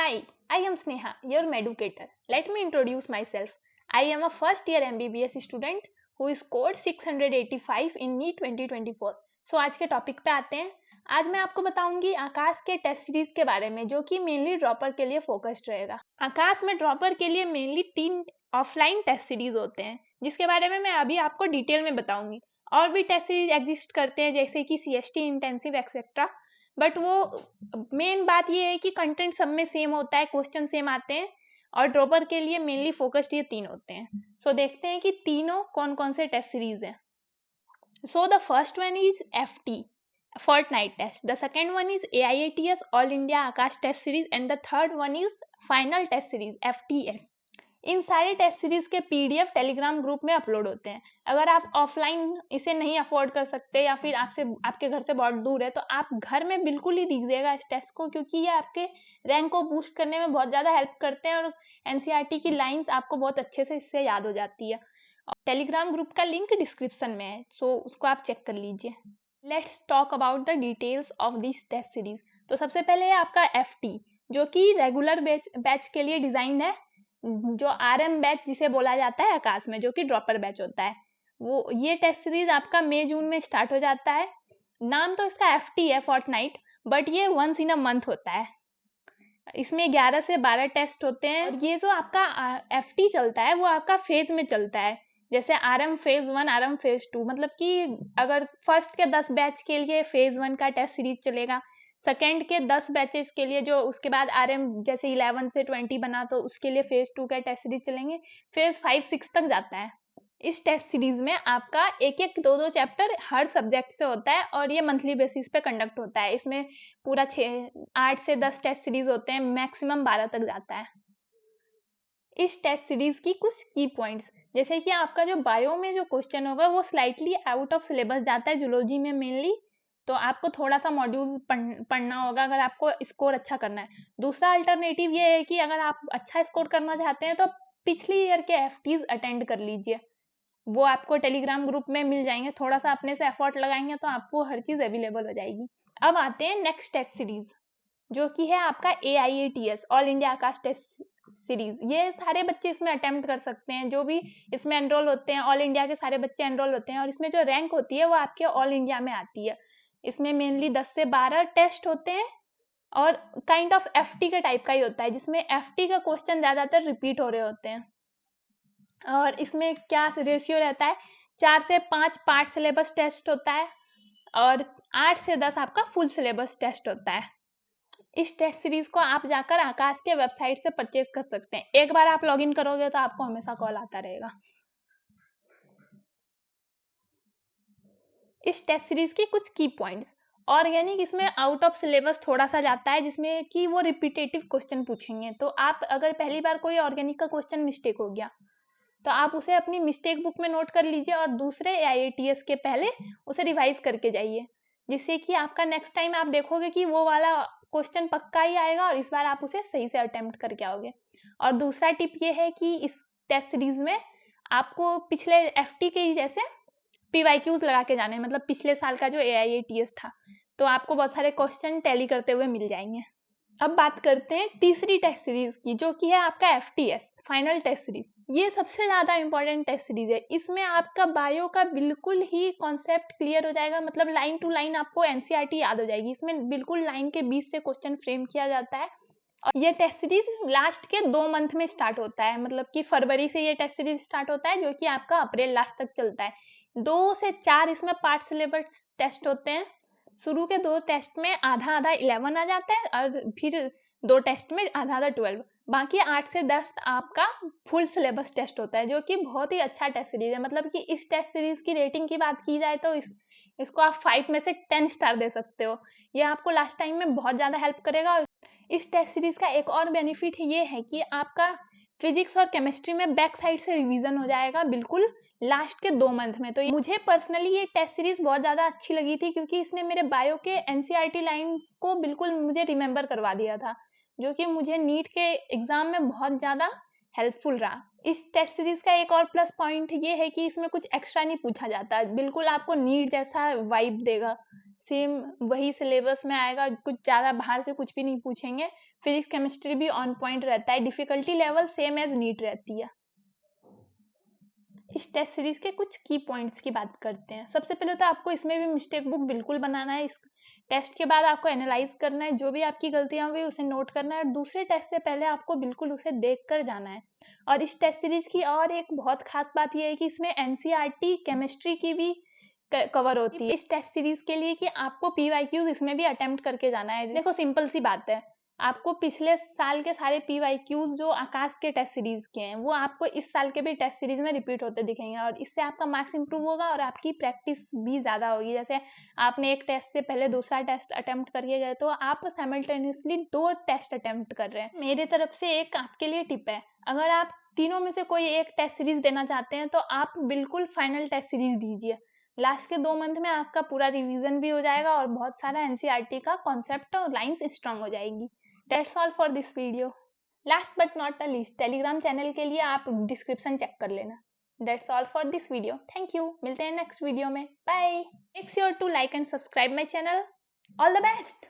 Hi, I am Sneha, your educator. Let me introduce myself. I am a first year MBBS student who scored 685 in NEET 2024. So आज के topic पे आते हैं। आज मैं आपको बताऊंगी आकाश के टेस्ट सीरीज के बारे में, जो कि मेनली ड्रॉपर के लिए फोकस्ड रहेगा। आकाश में ड्रॉपर के लिए मेनली 3 ऑफलाइन टेस्ट सीरीज होते हैं, जिसके बारे में मैं अभी आपको डिटेल में बताऊंगी। और भी टेस्ट सीरीज एग्जिस्ट करते हैं, जैसे कि CST इंटेंसिव एक्सेट्रा, बट वो मेन बात ये है कि कंटेंट सब में सेम होता है, क्वेश्चन सेम आते हैं, और ड्रॉपर के लिए मेनली फोकस्ड ये 3 होते हैं। सो देखते हैं कि तीनों कौन कौन से टेस्ट सीरीज हैं। So the first one is FT, Fortnite test. The second one is AIATS All India Akash test series, and the third one is Final test series FTS. इन सारे टेस्ट सीरीज के PDF Telegram group में upload होते हैं। अगर आप offline इसे नहीं afford कर सकते या फिर आपके घर से बहुत दूर है, तो आप घर में बिल्कुल ही दीजिएगा इस टेस्ट को, क्योंकि ये आपके रैंक को बूस्ट करने में बहुत ज़्यादा हेल्प करते हैं और NCERT की लाइंस आपको बहुत अच्छे से इससे याद हो जाती है। टेलीग्राम ग्रुप का लिंक डिस्क्रिप्शन में है, सो उसको आप चेक कर लीजिए। Let's talk about the details of this test series. तो सबसे पहले है आपका FT, जो कि रेगुलर बैच के लिए डिजाइन है, जो RM बैच जिसे बोला जाता है आकाश में, जो कि ड्रॉपर बैच होता है। वो ये टेस्ट सीरीज आपका मई जून में स्टार्ट हो जाता है। नाम तो इसका FT है, फोर्टनाइट, बट ये वंस इन अ मंथ होता है। इसमें 11 से 12 टेस्ट होते हैं। और ये जो आपका FT चलता है वो आपका फेज में चलता है, जैसे RM फेज 1, RM फेज 2। मतलब कि अगर फर्स्ट के 10 बैच के लिए फेज 1 का टेस्ट सीरीज चलेगा, सेकेंड के 10 बैचेस के लिए, जो उसके बाद RM जैसे 11 से 20 बना, तो उसके लिए फेज 2 का टेस्ट सीरीज चलेंगे। फेज 5, 6 तक जाता है। इस टेस्ट सीरीज में आपका एक 2 चैप्टर हर सब्जेक्ट से होता है, और ये मंथली बेसिस पे कंडक्ट होता है। इसमें पूरा 8 से 10 टेस्ट सीरीज होते हैं, मैक्सिमम 12 तक जाता है। इस टेस्ट सीरीज की कुछ की पॉइंट्स, जैसे कि आपका जो बायो में जो क्वेश्चन होगा वो स्लाइटली आउट ऑफ सिलेबस जाता है, जूलॉजी में मेनली, तो आपको थोड़ा सा मॉड्यूल पढ़ना होगा अगर आपको स्कोर अच्छा करना है। दूसरा अल्टरनेटिव ये है कि अगर आप अच्छा स्कोर करना चाहते हैं तो पिछली ईयर के FTs अटेंड कर लीजिए, वो आपको टेलीग्राम ग्रुप में मिल जाएंगे। थोड़ा सा अपने से एफर्ट लगाएंगे तो आपको हर चीज अवेलेबल हो जाएगी। अब आते हैं नेक्स्ट टेस्ट सीरीज, जो कि है आपका AIATS ऑल इंडिया आकाश टेस्ट सीरीज। ये सारे बच्चे इसमें अटेम्प्ट कर सकते हैं, जो भी इसमें एनरोल होते हैं, ऑल इंडिया के सारे बच्चे एनरोल होते हैं। और इसमें जो रैंक होती है वो आपके ऑल इंडिया में आती है। इसमें मेनली 10 से 12 टेस्ट होते हैं, और काइंड ऑफ FT के टाइप का ही होता है, जिसमें FT का क्वेश्चन ज्यादातर रिपीट हो रहे होते हैं। और इसमें क्या रेशियो रहता है, 4 से 5 पार्ट सिलेबस टेस्ट होता है, और 8 से 10 आपका फुल सिलेबस टेस्ट होता है। इस टेस्ट सीरीज को आप जाकर आकाश के वेबसाइट से परचेज कर सकते हैं। एक बार आप लॉगिन करोगे तो आपको हमेशा कॉल आता रहेगा। इस टेस्ट सीरीज की कुछ की पॉइंट्स। ऑर्गेनिक इसमें आउट ऑफ सिलेबस थोड़ा सा जाता है, जिसमें कि वो रिपीटेटिव क्वेश्चन पूछेंगे। तो आप अगर पहली बार कोई ऑर्गेनिक का क्वेश्चन मिस्टेक हो गया, तो आप उसे अपनी मिस्टेक बुक में नोट कर लीजिए, और दूसरे AIATS के पहले उसे रिवाइज करके जाइए, जिससे कि आपका नेक्स्ट टाइम आप देखोगे कि वो वाला क्वेश्चन पक्का ही आएगा, और इस बार आप उसे सही से अटेम्प्ट करके आओगे। और दूसरा टिप ये है कि इस टेस्ट सीरीज में आपको पिछले FT के ही जैसे PYQs लगा के जाने, मतलब पिछले साल का जो AIATS था, तो आपको बहुत सारे क्वेश्चन टैली करते हुए मिल जाएंगे। अब बात करते हैं तीसरी टेस्ट सीरीज की, जो कि है आपका FTS फाइनल टेस्ट सीरीज। ये सबसे ज्यादा इंपॉर्टेंट टेस्ट सीरीज है। इसमें आपका बायो का बिल्कुल ही कॉन्सेप्ट क्लियर हो जाएगा, मतलब लाइन टू लाइन आपको NCERT याद हो जाएगी। इसमें बिल्कुल लाइन के बीच से क्वेश्चन फ्रेम किया जाता है। और ये टेस्ट सीरीज लास्ट के 2 मंथ में स्टार्ट होता है, मतलब कि फरवरी से ये टेस्ट सीरीज स्टार्ट होता है, जो कि आपका अप्रैल लास्ट तक चलता है। 2 से 4 इसमें पार्ट सिलेबस टेस्ट होते हैं। शुरू के 2 टेस्ट में आधा आधा 11 आ जाता है, और फिर 2 टेस्ट में आधा आधा 12। बाकी 8 से 10 आपका फुल सिलेबस टेस्ट होता है, जो कि बहुत ही अच्छा टेस्ट सीरीज है। मतलब कि इस टेस्ट सीरीज की रेटिंग की बात की जाए तो इसको आप 5 में से 10 स्टार दे सकते हो। ये आपको लास्ट टाइम में बहुत ज्यादा हेल्प करेगा। और इस टेस्ट सीरीज का एक और बेनिफिट ये है कि आपका फिजिक्स और केमिस्ट्री में बैक साइड से रिवीजन हो जाएगा बिल्कुल लास्ट के 2 मंथ में। तो मुझे पर्सनली ये टेस्ट सीरीज बहुत ज्यादा अच्छी लगी थी, क्योंकि इसने मेरे बायो के NCERT लाइंस को बिल्कुल मुझे रिमेम्बर करवा दिया था, जो कि मुझे नीट के एग्जाम में बहुत ज्यादा हेल्पफुल रहा। इस टेस्ट सीरीज का एक और प्लस पॉइंट ये है कि इसमें कुछ एक्स्ट्रा नहीं पूछा जाता, बिल्कुल आपको नीट जैसा वाइब देगा। सेम वही सिलेबस में आएगा, कुछ ज़्यादा बाहर से कुछ भी नहीं पूछेंगे। फिजिक्स केमिस्ट्री भी ऑन पॉइंट रहता है, difficulty level same as NEET रहती है। इस टेस्ट सीरीज के कुछ की पॉइंट्स की बात करते हैं। सबसे पहले तो आपको इसमें भी मिस्टेक बुक बिल्कुल बनाना है। इस टेस्ट के बाद आपको एनालाइज करना है, जो भी आपकी गलतियां हुई उसे नोट करना है, और दूसरे टेस्ट से पहले आपको बिल्कुल उसे देख कर जाना है। और इस टेस्ट सीरीज की और एक बहुत खास बात यह है कि इसमें एनसीईआरटी केमिस्ट्री की भी कवर होती है इस टेस्ट सीरीज के लिए, कि आपको पीवाईक्यूज इसमें भी अटेम्प्ट करके जाना है। देखो सिंपल सी बात है, आपको पिछले साल के सारे पीवाईक्यूज जो आकाश के टेस्ट सीरीज के हैं वो आपको इस साल के भी टेस्ट सीरीज में रिपीट होते दिखेंगे, और इससे आपका मार्क्स इंप्रूव होगा और आपकी प्रैक्टिस भी ज़्यादा होगी। जैसे आपने एक टेस्ट से पहले दूसरा टेस्ट अटेम्प्ट करके गए तो आप साइमल्टेनियसली 2 टेस्ट अटेम्प्ट कर रहे हैं। मेरे तरफ से एक आपके लिए टिप है, अगर आप तीनों में से कोई एक टेस्ट सीरीज देना चाहते हैं तो आप बिल्कुल फाइनल टेस्ट सीरीज दीजिए। लास्ट के 2 मंथ में आपका पूरा रिवीजन भी हो जाएगा और बहुत सारा एनसीईआरटी का कॉन्सेप्ट और लाइंस स्ट्रांग हो जाएगी। That's all for this video. Last but not the least, Telegram channel के लिए आप डिस्क्रिप्शन चेक कर लेना। That's all for this video. Thank you. मिलते हैं नेक्स्ट वीडियो में। Bye. Make sure to like and subscribe my channel. All the best.